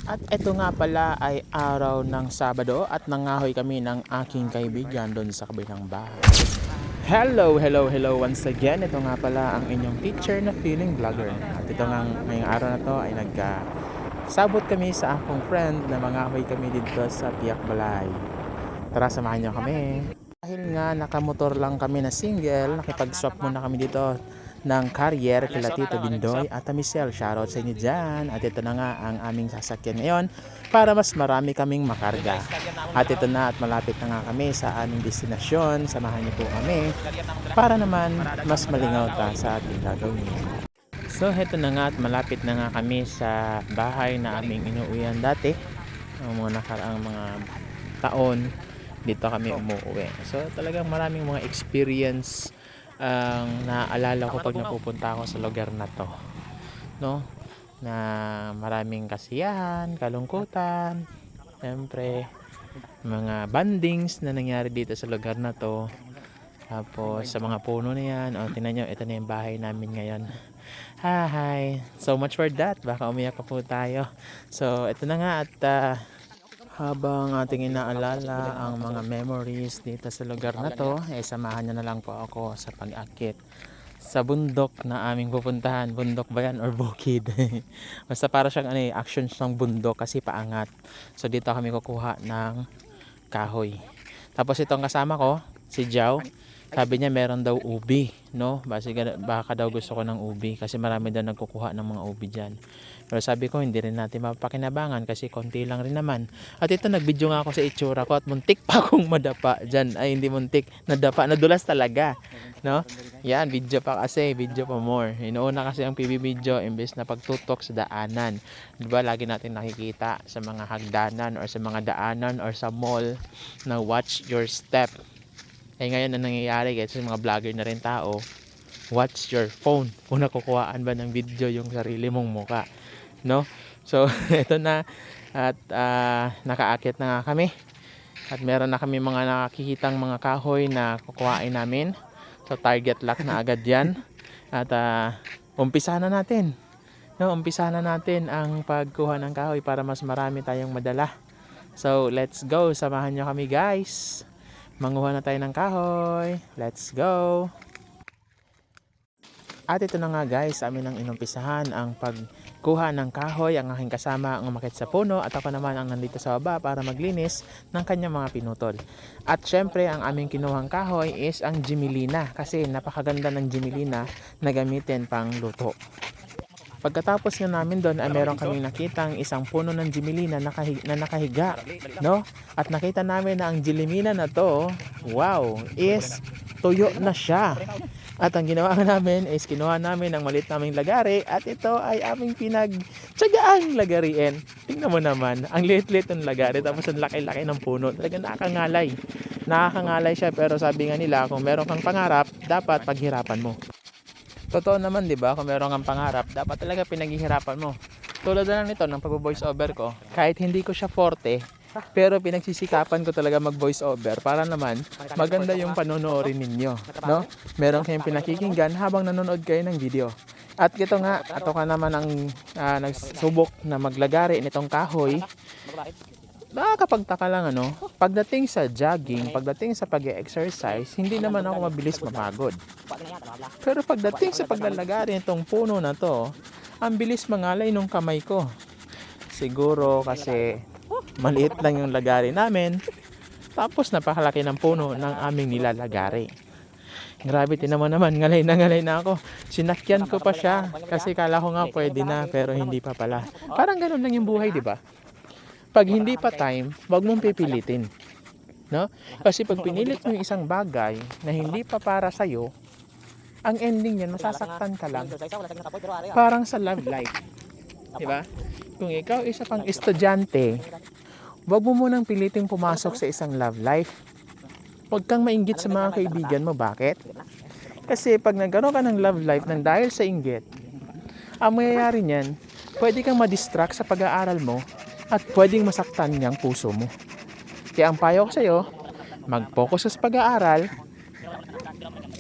At ito nga pala ay araw ng Sabado at nangahoy kami ng aking kaibigan doon sa kabilang bahay. Hello, hello, hello once again. Ito nga pala ang inyong teacher na feeling vlogger. At ito nga ngayong araw na to ay sabot kami sa akong friend na mangahoy kami dito sa Piak Balay. Tara, samahan niyo kami. Dahil nga nakamotor lang kami na single, nakipag-swap muna kami dito ng carrier kila Tito Bindoy at Michelle. Shoutout sa inyo dyan. At ito na nga ang aming sasakyan ngayon para mas marami kaming makarga. At ito na at malapit na nga kami sa aming destinasyon. Samahan niyo po kami para naman mas malingaw ta sa ating gagawin. So heto na nga at malapit na nga kami sa bahay na aming inuuwian dati. Ang mga nakaraang mga taon dito kami umuwi. So talagang maraming mga experience ang naaalala ko pag napupunta ako sa lugar na to, no? Na maraming kasiyahan, kalungkutan, siyempre mga bandings na nangyari dito sa lugar na to. Tapos sa mga puno na yan, tingnan nyo, ito na yung bahay namin ngayon. Hi, so much for that. Baka umiyak pa po tayo. So ito na nga at habang ating inaalala ang mga memories dito sa lugar na to, samahan nyo na lang po ako sa pag-akit sa bundok na aming pupuntahan. Bundok ba yan or bukid? Basta para siyang action ng bundok kasi paangat. So dito kami kukuha ng kahoy. Tapos itong kasama ko, si Jao, sabi niya meron daw ubi, no? Baka daw gusto ko ng ubi kasi marami daw nagkukuha ng mga ubi dyan. Pero sabi ko hindi rin natin mapakinabangan kasi konti lang rin naman. At ito nagvideo nga ako sa itsura ko at muntik pa akong madapa dyan. Ay hindi muntik, nadapa, nadulas talaga, no? Yan, video pa kasi, video pa more. Inuuna kasi ang PB video imbes na pagtutok sa daanan. Diba lagi natin nakikita sa mga hagdanan or sa mga daanan or sa mall na watch your step. Ngayon ang nangyayari kasi mga vlogger na rin tao, watch your phone kung nakukuhaan ba ng video yung sarili mong muka, no? So ito na at nakaakit na nga kami at meron na kami mga nakikitang mga kahoy na kukuhain namin. So target lock na agad yan at umpisa na natin, no? Umpisa na natin ang pagkuha ng kahoy para mas marami tayong madala. So let's go, samahan nyo kami guys. Manguha na tayo ng kahoy. Let's go! At ito na nga guys, amin ang inumpisahan ang pagkuha ng kahoy. Ang aking kasama ang umakyat sa puno at ako naman ang nandito sa baba para maglinis ng kanyang mga pinutol. At syempre ang aming kinuhang kahoy is ang Jimilina kasi napakaganda ng Jimilina na gamitin pang luto. Pagkatapos nga namin doon ay meron kaming nakitang isang puno ng Jimilina na nakahiga, no? At nakita namin na ang Jimilina na to, wow, is tuyo na siya. At ang ginawa namin is kinuha namin ang maliit naming lagari at ito ay aming pinagtsagaan lagariin. Tingnan mo naman, ang liit-liit ng lagari tapos ang laki-laki ng puno. Talagang nakakangalay. Nakakangalay siya pero sabi nga nila kung meron kang pangarap, dapat paghirapan mo. Totoo naman, di ba? Kung meron kang pangarap, dapat talaga pinaghihirapan mo. Tulad na lang nito ng pag-voice over ko. Kahit hindi ko siya forte, pero pinagsisikapan ko talaga mag-voice over para naman maganda yung panonoorin ninyo, no? Meron kayong pinakikinggan habang nanonood kayo ng video. At ito nga, ato ka naman ang nagsubok na maglagari nitong kahoy. Nakakapagtaka lang pagdating sa jogging, pagdating sa pag-exercise, hindi naman ako mabilis mapagod. Pero pagdating sa paglalagari nitong puno na to, ang bilis mangalay nung kamay ko. Siguro kasi maliit lang yung lagari namin, tapos napakalaki ng puno ng aming nilalagari. Grabe, tinamo naman, ngalay na ako. Sinakyan ko pa siya kasi kala ko nga pwede na pero hindi pa pala. Parang ganun lang yung buhay, di ba? Pag hindi pa time, wag mong pipilitin, no? Kasi pag pinilit mo yung isang bagay na hindi pa para sa'yo, ang ending niyan, masasaktan ka lang. Parang sa love life, di ba? Kung ikaw isa pang estudyante, wag mo munang piliting pumasok sa isang love life. Huwag kang mainggit sa mga kaibigan mo. Bakit? Kasi pag nagkaroon ka ng love life nang dahil sa inggit, ang mangyayari niyan, pwede kang ma-distract sa pag-aaral mo at pwedeng masaktan niyang puso mo. Kaya ang payo ko sa iyo, mag-focus ka sa pag-aaral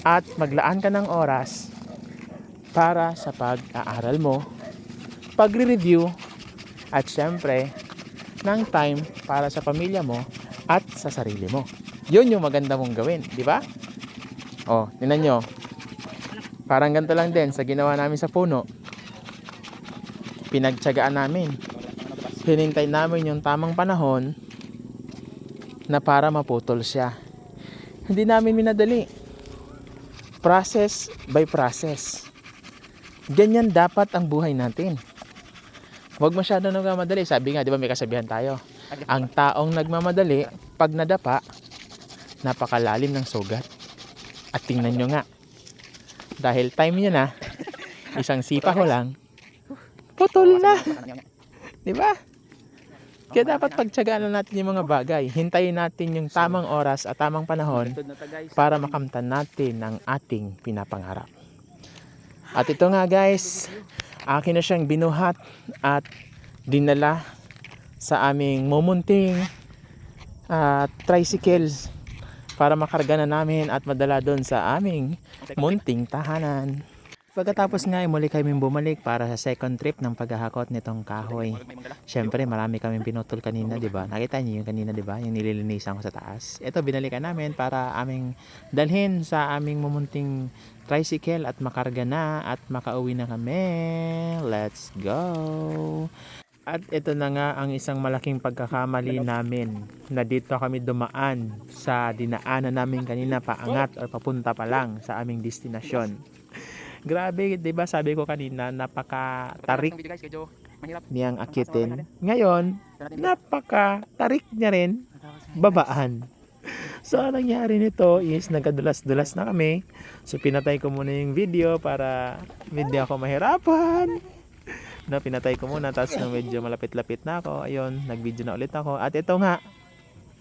at maglaan ka ng oras para sa pag-aaral mo, pagre-review At syempre, ng time para sa pamilya mo at sa sarili mo. Yun yung maganda mong gawin, di ba? Oh, tingnan nyo. Parang ganito lang din sa ginawa namin sa puno. Pinagtiyagaan namin. Hinintay namin yung tamang panahon na para maputol siya. Hindi namin minadali. Process by process. Ganyan dapat ang buhay natin. Huwag masyado nagmamadali. Sabi nga, di ba may kasabihan tayo? Ang taong nagmamadali, pag nadapa, napakalalim ng sugat. At tingnan nyo nga. Dahil time nyo na, isang sipa ko lang, putol na. Di ba? Kaya dapat pagtiyagaan natin yung mga bagay. Hintayin natin yung tamang oras at tamang panahon para makamtan natin ang ating pinapangarap. At ito nga guys, akin na siyang binuhat at dinala sa aming mumunting tricycle para makarga na namin at madala doon sa aming munting tahanan. Pagkatapos nga ay muli kami bumalik para sa second trip ng paghahakot nitong kahoy. Siyempre marami kaming pinutol kanina, di ba? Nakita niyo yung kanina, di ba? Yung nililinisan ko sa taas. Ito binalikan namin para aming dalhin sa aming mumunting tricycle at makarga na at makauwi na kami. Let's go! At ito na nga ang isang malaking pagkakamali namin na dito kami dumaan sa dinaanan namin kanina paangat o papunta pa lang sa aming destinasyon. Grabe, 'di ba? Sabi ko kanina, napaka-tarik niyang akitin. Ngayon, napaka-tarik niya rin babaan. So, ang nangyari nito is nagkadulas-dulas na kami. So, pinatay ko muna yung video para hindi ako mahirapan. No, pinatay ko muna, tapos nung medyo malapit-lapit na ako, ayun, nag-video na ulit ako. At ito nga,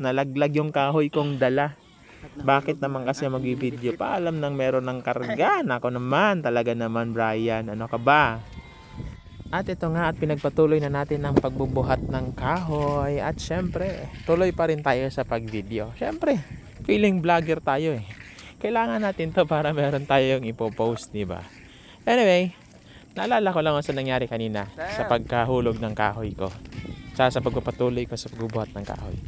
nalaglag yung kahoy kong dala. Bakit naman kasi mag-video pa? Alam nang meron ng karga. Ako naman, talaga naman Brian. Ano ka ba? At ito nga, at pinagpatuloy na natin ang pagbubuhat ng kahoy. At syempre, tuloy pa rin tayo sa pag-video. Syempre, feeling vlogger tayo eh. Kailangan natin to para meron tayong ipopost, di ba? Anyway, naalala ko lang sa nangyari kanina sa pagkahulog ng kahoy ko. Sa pagpapatuloy ko sa pagbubuhat ng kahoy.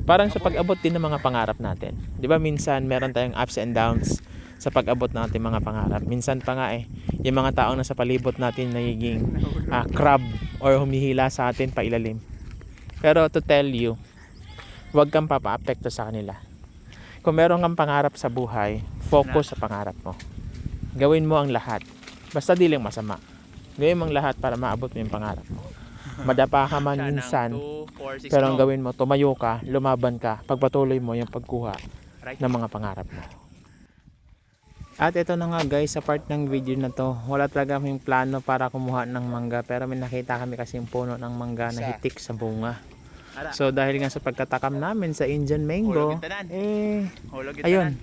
Parang sa pag-abot din ng mga pangarap natin. 'Di ba minsan meron tayong ups and downs sa pag-abot ng ating mga pangarap. Minsan pa nga yung mga taong nasa palibot natin nagiging crab or humihila sa atin pailalim. Pero to tell you, huwag kang papaapekto sa kanila. Kung meron kang pangarap sa buhay, focus sa pangarap mo. Gawin mo ang lahat. Basta di lang masama. Gawin mo ang lahat para maabot mo yung pangarap mo. Madapa ka man minsan, pero ang gawin mo, tumayo ka, lumaban ka, pagpatuloy mo yung pagkuha ng mga pangarap mo. At ito na nga guys, sa part ng video na to, wala talaga kaming plano para kumuha ng mangga, pero may nakita kami kasing puno ng mangga na hitik sa bunga. So dahil nga sa pagtatakam namin sa Indian mango, ayun,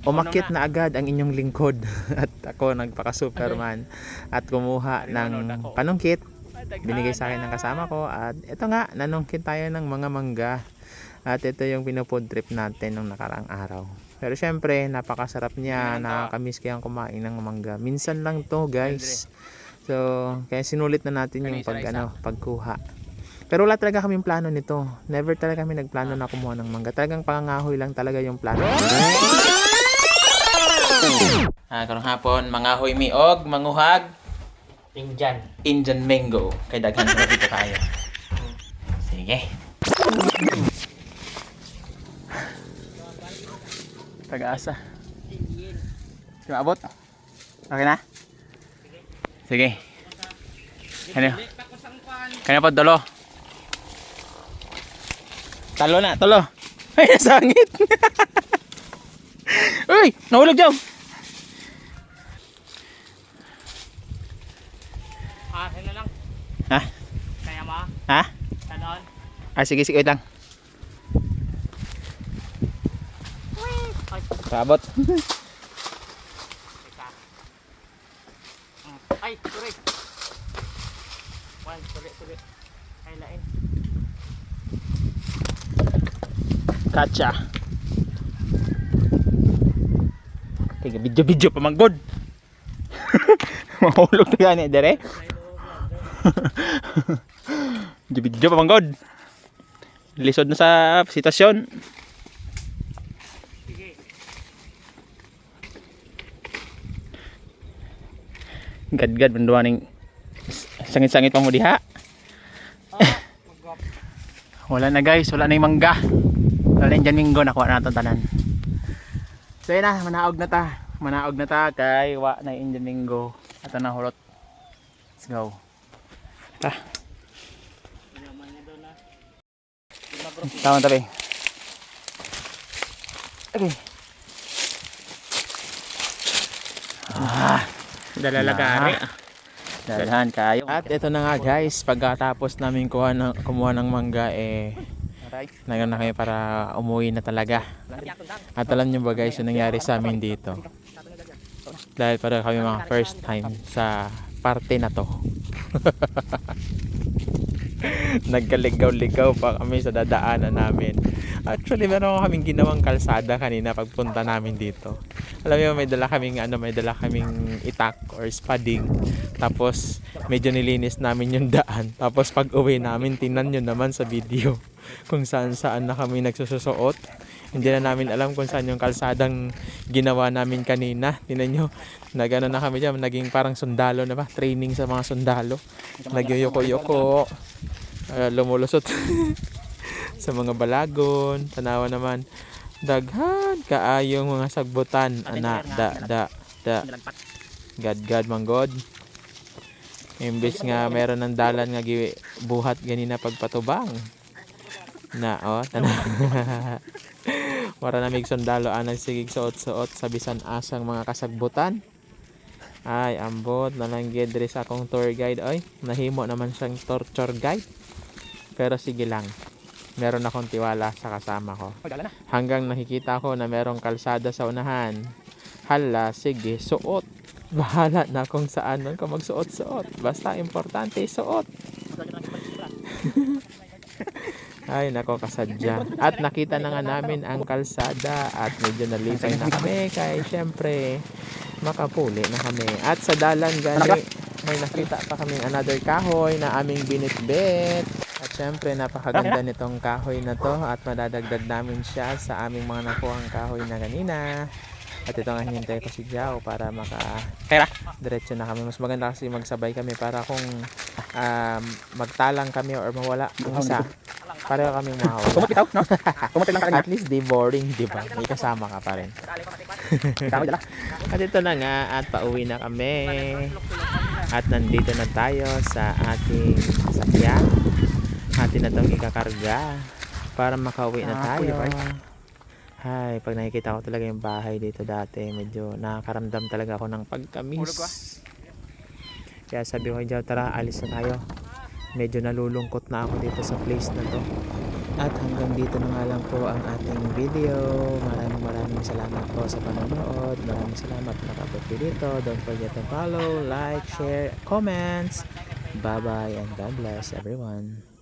umakyat na agad ang inyong lingkod at ako nagpaka-superman at kumuha ng panungkit. Binigay sa akin ng kasama ko at ito nga, nanungkit tayo ng mga mangga at ito yung pinufood trip natin nung nakaraang araw. Pero syempre, napakasarap niya, nakakamiss kayang kumain ng mangga. Minsan lang to guys. So, kaya sinulit na natin yung pagkuha. Pero wala talaga kaming plano nito. Never talaga kami nagplano na kumuha ng mangga. Talagang pangangahoy lang talaga yung plano. Karong hapon, mangahoy miog, manguhag. Indian mango. Kay daghan na dito tayo. Sige. Taga-asa. Sige, abot. Okay na? Sige. Kanya po, dolo. Talo na, talo. Ay, nasangit. Uy, nahulog dyan. Kaya lang. Ha? Kaya mo? Ha? Talon? Sige, sige, wait lang. Kabot. Ay, sorry. Wal, sorry. Ay, lain. Kacha. Tiga, video pamanggod. Mahulog na yan eh, dere. Video pa manggod. Lisod na sa sitwasyon. Sige. Gad-gad manduaning sangit-sangit pa mo diha. Mag-up. Wala na guys, wala na yung mangga. Wala na yung Minggo, nakuha na natin tanan. So yun na, manaog na ta. Manaog na ta kay wa na yung Minggo. Ato na hulot. Let's go. Ah, Yaman niya doon na. Lima bro. tawang tabi. Okay. Dalalagari. Dalahan kayo. At ito na nga guys, pagkatapos namin kumuha ng mangga nagano na kayo para umuwi na talaga. At alam nyo ba guys yung nangyari sa amin dito? Dahil para kami mga first time sa parte na to. Nagkaligaw-ligaw pa kami sa dadaanan namin. Actually meron kaming ginawang kalsada kanina pagpunta namin dito. Alam mo may dala kaming itak or spading. Tapos medyo nilinis namin yung daan. Tapos pag uwi namin tingnan nyo naman sa video kung saan na kami nagsususuot. Hindi na namin alam kung saan yung kalsadang ginawa namin kanina. Tingnan nyo, nagano na kami dyan, naging parang sundalo na ba? Training sa mga sundalo. Nagyuyoko-yoko, lumulusot sa mga balagon. Tanawa naman, daghan kaayong mga sagbutan. Ana, gad manggod. Imbes nga meron ng dalan nga buhat ganina pagpatubang. Na Wara na mig sundalo anang sigig suot-suot sa bisan asang mga kasagbutan. Ay ambot na lang gid diri sa akong tour guide. Oy, nahimo naman siyang torture guide. Pero sige lang. Meron akong tiwala sa kasama ko. Hanggang nakikita ko na merong kalsada sa unahan. Hala, sige, suot. Bahala na kung saan man ka magsuot-suot. Basta importante suot. Ay nako, kasadya. At nakita na nga namin ang kalsada at medyo nalipay na kami kaya syempre makapuli na kami. At sa dalan gani may nakita pa kaming another kahoy na aming binitbit. At syempre napakaganda nitong kahoy na to at madadagdag namin siya sa aming mga nakuhang kahoy na kanina. At ito nga hinintay ko si Jao para diretso na kami. Mas maganda kasi magsabay kami para kung magtalang kami or mawala ang isa, pareho kami mahawala. Kumapitaw, no? Kumapit lang ka kanya. At least di boring, di ba? May kasama ka pa rin. At ito na nga, at pauwi na kami. At nandito na tayo sa ating sakyan. Atin na itong ikakarga para makauwi na tayo. Ay, pag nakikita ko talaga yung bahay dito dati, medyo nakakaramdam talaga ako ng pagkamis. Kaya sabi ko, tara, alis na tayo. Medyo nalulungkot na ako dito sa place na to. At hanggang dito na nga lang po ang ating video. Maraming salamat po sa panonood. Maraming salamat na nakabot dito. Don't forget to follow, like, share, comments. Bye-bye and God bless everyone.